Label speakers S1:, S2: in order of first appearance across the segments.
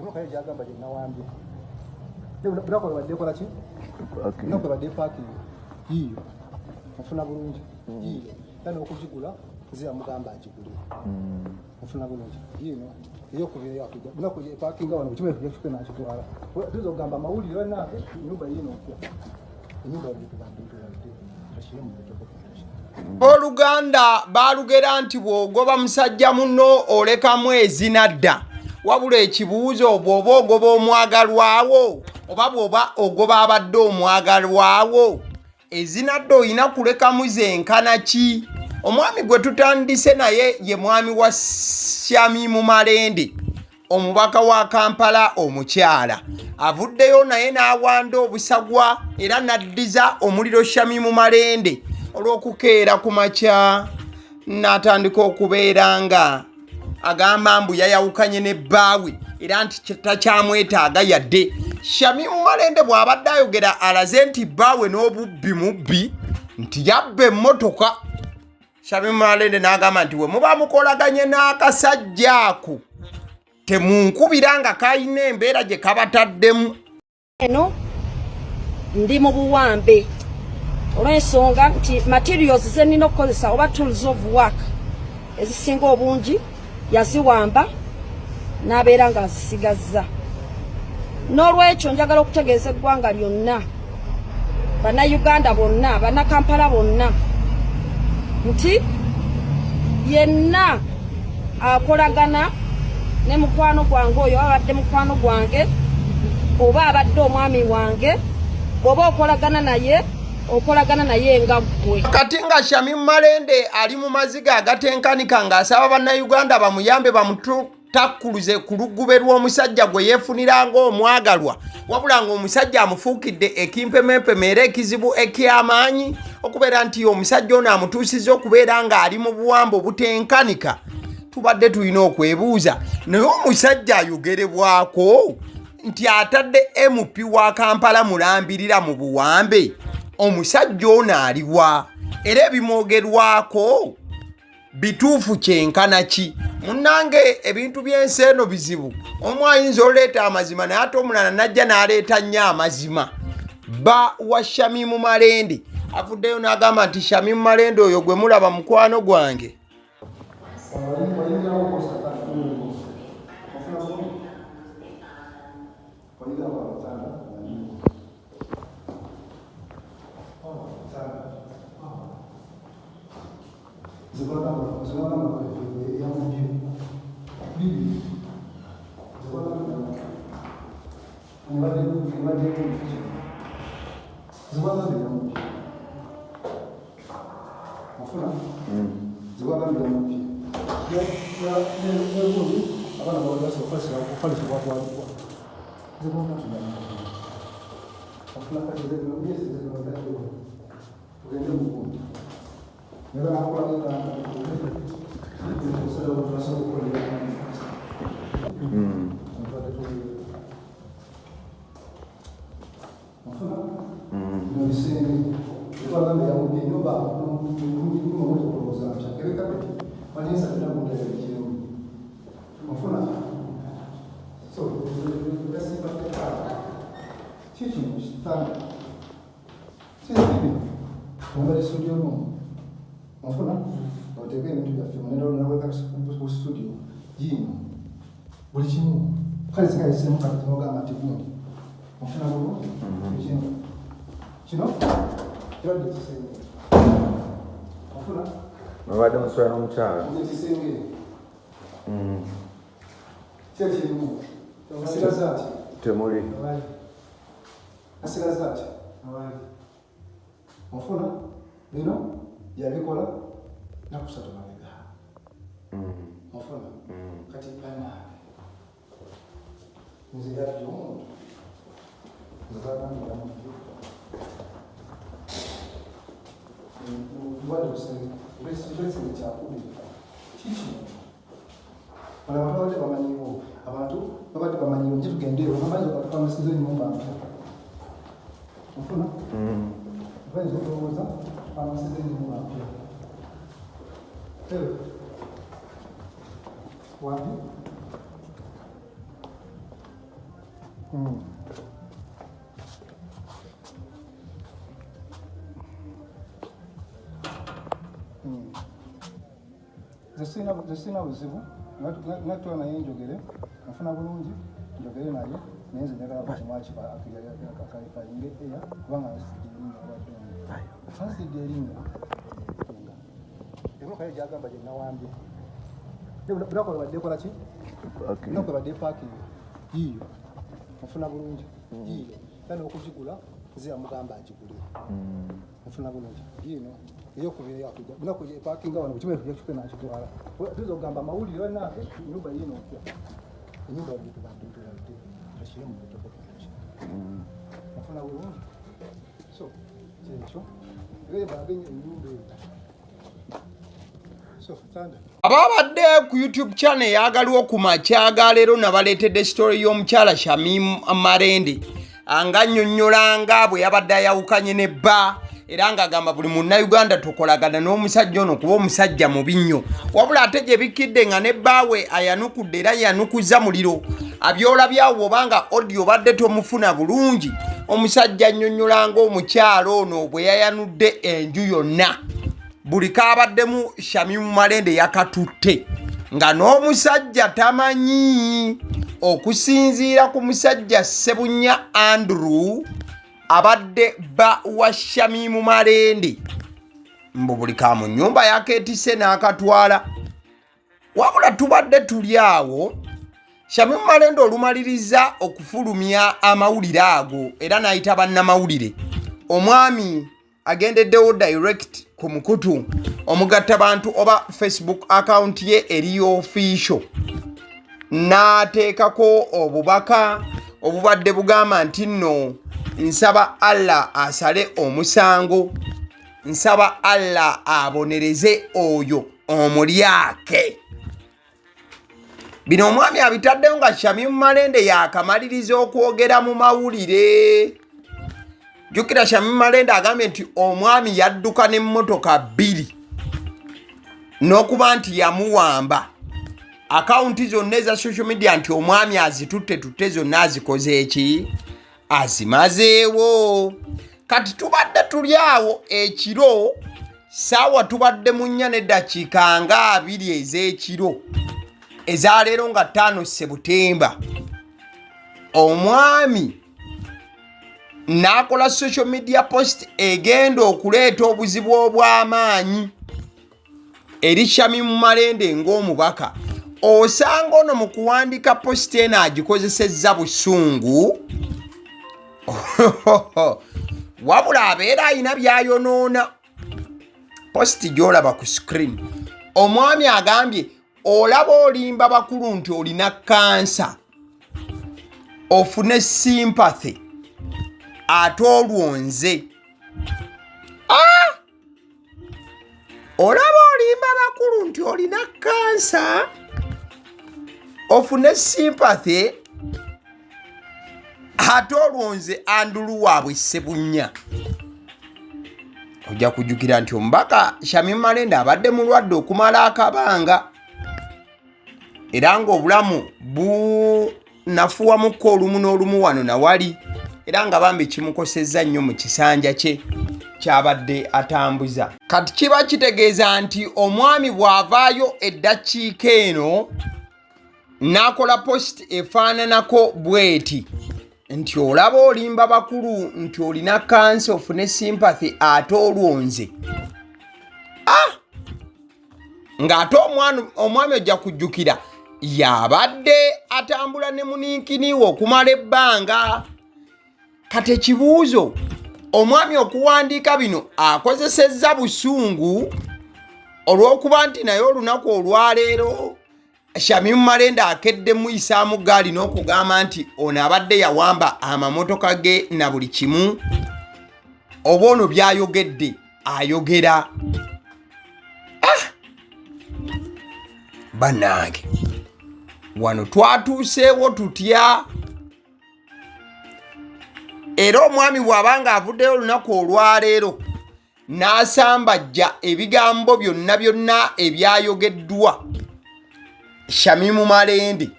S1: Temu kaya jagamba je nawambye. Brako badde kola ki? Okay. Nako badde parking. Hiyo. Mufuna bulungi. Hiyo. Tano okujigula zia mugamba ajigule. Mufuna bulungi. Hiyo. Iyo kubiya yakujja. Brako je parking awo kimwe kujja na kitwala. Tuzo gamba mawuli yona nyumba yino pya. Nyumba
S2: Oluganda balugera nti bw'ogoba musajja muno olekamu ezinadda wabula ekibuuzo bw'oba ogoba omwagalwawo oba bw'oba ogoba abadde omwagalwawo ezinadda olina kulekamu zenkana ki? Omwami gwe tutandise naye ye mwami wa Shamim Malende omubaka wa Kampala omukyala avuddeyo naye n'awanda obusagwa era n'addiza omuliro Shamim Malende olw'okukeera ku makya n'atandika okubeera nga agamba mbu yayawukanye ne bbaawe era nti takyamwetaaga yadde. Shamim Malende bw'abadde ayogera alaze nti bbaawe n'obubbi mubbi nti yabba emmotoka. Shamim Malende n'agamba nti we muba mukolaganye n'akasajja ako temunkubira nga kayina embeera gye kabataddemu.
S3: Eno ndi mu buwambe olw'ensonga nti materials ze nnina okukozesa oba tools of work ezisinga obungi yaziwamba n'abeera ng'azisigazza. N'olwekyo njagala okutegeeza eggwanga lyonna, bannayuganda bonna, bannakampala bonna nti yenna akolagana ne mukwano gwange oyo abadde mukwano gwange oba abadde omwami wange bw'oba okolagana naye nga ggwe.
S2: Kati nga Shamim Malende ali mu maziga agatenkanika ng'asaba bannayuganda bamuyambe bamutakkuluze ku lugube lw'omusajja gwe yeefunira ng'omwagalwa wabula ng'omusajja amufuukidde ekimpemempeme era ekizibu eky'amaanyi okubeera nti omusajja ono amutuusizza okubeera ng'ali mu buwambe obutenkanika. Tubadde tulina okwebuuza naye omusajja ayogerebwako nti atadde MP wa Kampala mulambirira mu buwambe, omusajja ono aliwa era ebimwogerwako bituufu kyenkana ki? Munnange ebintu by'ensi eno bizibu. Omu ayinza oleeta amazima naye ate omulala najja n'aleeta nnyo amazima. Bba wa Shamim Malende avuddeyo n'agamba nti Shamim Malende oyo gwe mulaba mukwano gwange temuli
S1: asigazaati ofuna bino yabikola nakusatu mabega ofuna kati bana nzira y'omuntu nzabana mu kyakubiri kiki abantu bamanyiwo abantu babadde bamanyiwo nti tugendeyo bamanyi batwamasiza ennyumba ofuna bayinza okulowooza amasiza ennyumba wambi Zesina buzibu natwa naye njogere nafuna bulungi njogere naye nenze njagala kukimachi akalifainge eya kubanga asidiringa abadde asidiringa ebo kale jagamba je nawambye brako badde kola ki nako badde parking hiyo nafuna bulungi hiyo kana okujigula zia mugamba ajigule nafuna bulungi hiyo iyo kubira yakuja binakuja parking abantu kimwe kujya na kitwala tuzo gamba mauli yo na nyumba yino pia nyumba yetu bantu tunashia mu mtoto nafuna bulungi so chencho ile babe nyumba so tanda
S2: ababadde ku YouTube channel yagaliwo ku makya leero nabaleetedde story y'omukyala Shamim Malende angannyonnyolanga bwe yabadde ayawukanye ne bba era ng'agamba buli munnayuganda tokolagana n'omusajja ono kuba omusajja mubi nnyo wabula ate gye bikidde nga ne bbaawe ayanukudde era yanukuza muliro abyolabyawo obanga audio badde tomufuna bulungi omusajja annyonnyolanga omukyala ono bwe yayanudde enju yonna buli kaabaddemu Shamim Malende yakatutte nga n'omusajja tamanyi okusinziira ku musajja Ssebunya Andrew abadde bba wa Shamim Malende mbu buli ka mu nnyumba yakeetisse n'akatwala wabula tubadde tuli awo Shamim Malende olumaliriza okufulumya amawulire ago era n'ayita bannamawulire omwami agendeddewo direct ku mukutu omugatta bantu oba Facebook account ye eriyo official n'ateekako obubaka obubadde bugamba nti nno nsaba Allah asale omusango nsaba Allah abonereze oyo omulyake bino omwami abitaddeyo nga Shamim Malende yakamaliriza okwogera mu mawulire jukira Shamim Malende agambye nti omwami yadduka n'emmotoka 2 n'okuba nti yamuwamba akaunti zonna eza social media nti omwami azitutte zonna azikoze eki azimazeewo kati tubadde tuli awo ekiro saawa tubadde mu 4 n'eddakiika nga 2 ez'ekiro ezaleero nga 5 Sebutemba omwami n'akola social media post egenda okuleeta obuzibu obw'amaanyi eri Shamim Malende ng'omubaka osanga ono mu kuwandika post eno agikozesezza busungu wabula abeera ayina byayonoona post gy'olaba ku screen omwami agambye olaba olimba bakulu nti olina kansa ofune sympathy ate olwonze olaba olimba bakulu nti olina kansa ofune sympathy ate olwonze Andrew waabwe Ssebunya ojja kujjukira nti omubaka Shamim Malende abadde mulwadde okumala akabanga era ng'obulamu bunafuwamukko olumu n'olumu wano nawali era nga bambi kimukosezza nnyo mu kisanja kye kyabadde atambuza kati kiba kitegeeza nti omwami bw'avaayo eddakiika eno n'akola post efaananako bweti nti olaba olimba bakulu nti olina kansa ofune sympathy ate olwonze ng'ate omwami ojja kujjukira yabadde atambula ne muninkiniwo okumala ebbanga kati ekibuuzo omwami okuwandiika bino akozesezza busungu olw'okuba nti naye olunaku olwaleero Shamim Malende akedde muyisaamu gaali n'okugamba nti ono abadde yawamba amamotoka ge na buli kimu oba ono byayogedde ayogera bannange wano twatuuseewo tutya era omwami bw'abanga avuddeyo olunaku olwaleero n'asambajja ebigambo byonna ebyayogeddwa Shamim Malende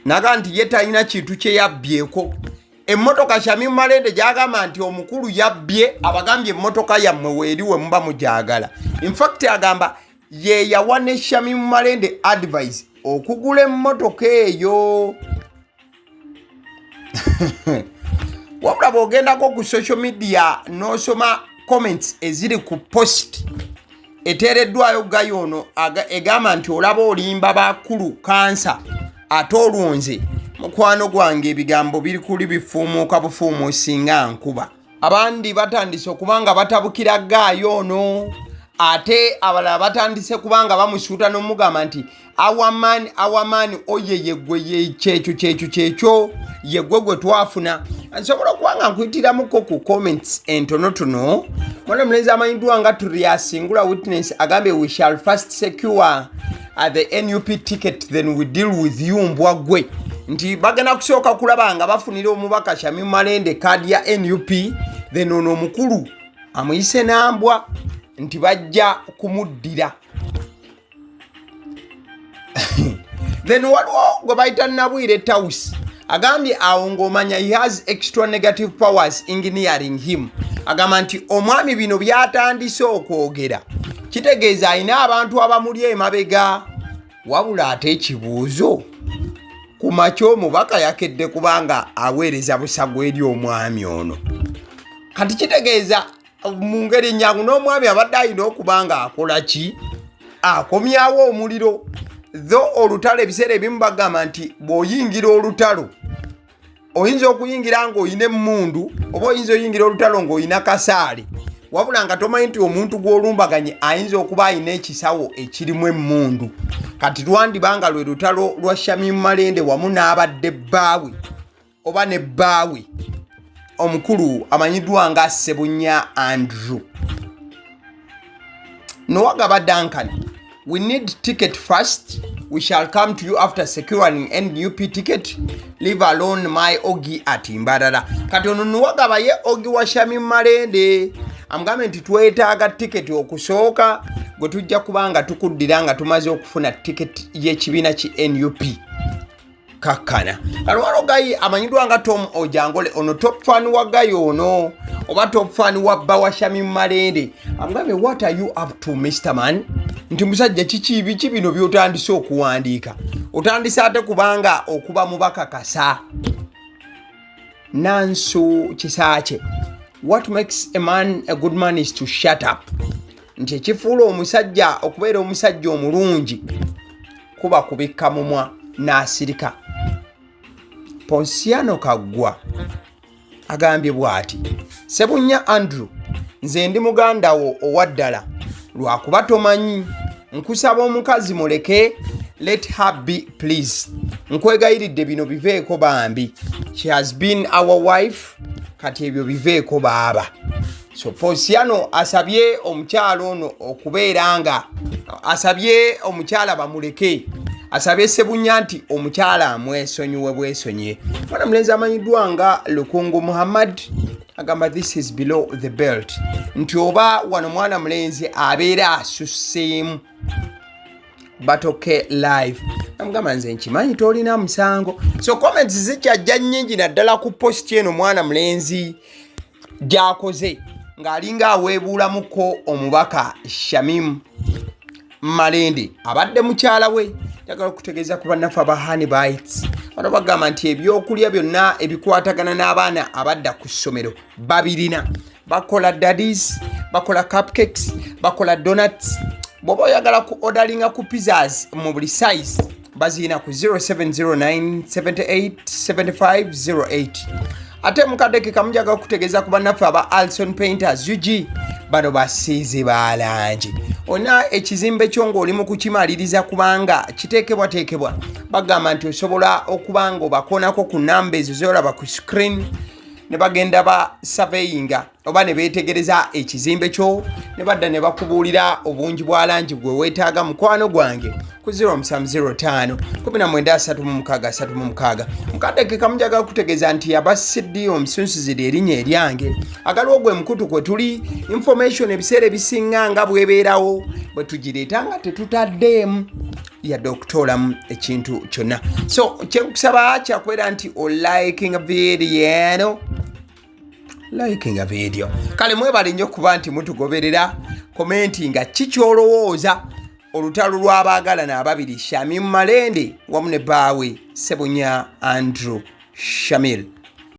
S2: naga nti ye talina kintu kye yabbyeko. Emotoka Shamim Malende gyagamba nti omukulu yabbye abagambye emmotoka yammwe weeri we muba mugyagala. In fact agamba ye yawa ne Shamim Malende advice okugula emmotoka eyo. Wabula bw'ogendako ku social media n'osoma comments eziri ku post eteereddwayo gayo ono egamba nti olaba olimba bakulu kansa ate olwonze mukwano gwange ebigambo biri kuli bifuumuuka bufuumu singa nkuba. Abandi batandise okubanga batabukira gaayo ono ate abalala batandise kubanga bamusuuta n'omugamba nti awamaani oye yeggwe kyekyo yeggwe gwe twafuna. Nsobola okubanga nkuyitiramuko ku comments entonotono. Mwana Mulenzi amanyiddwa nga Turyasingula Witness agambe we shall first secure the NUP ticket then we deal with you mbwagwe. Nti bagenda kusooka kulaba nga bafunira omubaka Shamim Malende kadi ya NUP then ono omukulu amuyise nambwa nti bajja kumuddira. Then waliwo gwe bayita Nabwire Tausi agambye awo ng'omanya he has extra negative powers engineering him. Agamba nti omwami bino byatandise okwogera kitegeeza alina abantu abamuli emabega. Wabula ate ekibuuzo ku makya omubaka yakedde kubanga aweereza busago eri omwami ono. Kati kitegeeza mu ngeri nnyangu n'omwami abadde alina okubanga akola ki? Akomyawo omuliro. Tho olutalo ebiseera ebimu bagamba nti bw'oyingira olutalo oyinza okuyingira ng'oyina emmundu oba oyinza oyingira olutalo ng'oyina kasaale. Wabula nga tomanyi nti omuntu gw'olumbaganye ayinza okuba alina ekisawo ekirimu emmundu. Kati twandibanga lwe lutalo lwa Shamim Malende wamu n'abadde bbaawe oba ne bbaawe omukulu amanyiddwa nga Ssebunya Andrew. Nowagaba Duncan, we need ticket first. We shall come to you after securing NUP ticket. Leave alone my Ogi at Mbarara. Kati ono Nowagaba ye Ogi wa Shamim Malende. Amugambe nti twetaaga ticket okusooka gwe tujja kubanga tukuddira nga tumaze okufuna ticket y'ekibiina ki NUP. Kakkana. Kalwalo Gayi amanyiddwa nga Tom Ojangole ono top fan wa Gayi ono oba top fan wa bba wa Shamim Malende. Amugambe what are you up to Mr. Man? Nti musajja kiki biki bino by'otandise okuwandiika. Otandise ate kubanga okuba mubaka kasa. Nansu Kisaache. What makes a man a good man is to shut up. Nti ekifuula omusajja okubeera omusajja omulungi kuba kubikka mumwa n'asirika. Ponsiano Kaggwa agambye bw'ati, Ssebunya Andrew, nze ndi muganda wo owaddala lwakuba tomanyi, nkusaba omukazi muleke, let her be please. Nkwegayiridde bino biveeko bambi. She has been our wife, kati ebyo biveeko baaba. So Ponsiano asabye omukyalo ono okubeera nga asabye omukyala bamuleke. Asabye Ssebunya nti omukyala amwesonyiwe bwesonyiye. Mwana Mulenzi amanyiddwa nga Lukungu Muhammad agamba this is below the belt. Nti oba wano Mwana Mulenzi abeera asusseemu batoke live. Namugamba nze nkimanyi tolina musango. So comments zikyajja nnyingi naddala ku post eno Mwana Mulenzi gy'akoze ng'alinga aweebuulamuko omubaka Shamim Malende abadde mukyala we. Njagala okutegeeza ku bannaffe aba Honey Bites bano bagamba nti ebyokulya byonna ebikwatagana n'abaana abadda ku ssomero babirina. Bakola daddies, bakola cupcakes, bakola donuts. Bw'oba oyagala ku ordaringa ku pizzas mu buli size baziina ku 0709 78 7508. Ate mukaddeke kamujaga kutegeeza ku bannaffe aba Alson Painters UG bano basiizi balangi. Ona ekizimbe kyo ng'oli mu kukimaliriza kubanga kiteekebwateekebwa bagamba nti osobola okubanga obakoonako ku namba ezo z'olaba ku screen ne bagenda ba surveyinga oba ne beetegereza ekizimbe kyo ne badda ne bakubuulira obungi bwa langi gwe weetaaga mukwano gwange ku 0705 193636 mukadde kamujaga kutegeeza nti abasidi omusunsuzi erinnya eryange agaliwo gwe mukutu kwe tuli information ebiseera ebisinga nga bwebeerawo bwe tugireeta nga tetutaddeemu yadde okutoolamu ekintu kyonna. So kyenkusaba kyakwera nti oliking video liking a video. Kale mwebale nnyo kuba nti mutugoberera komenti nga kikyolowooza olutalo lw'abaagalana ababiri Shamim Malende wamu ne bbaawe Ssebunya Andrew Shamil.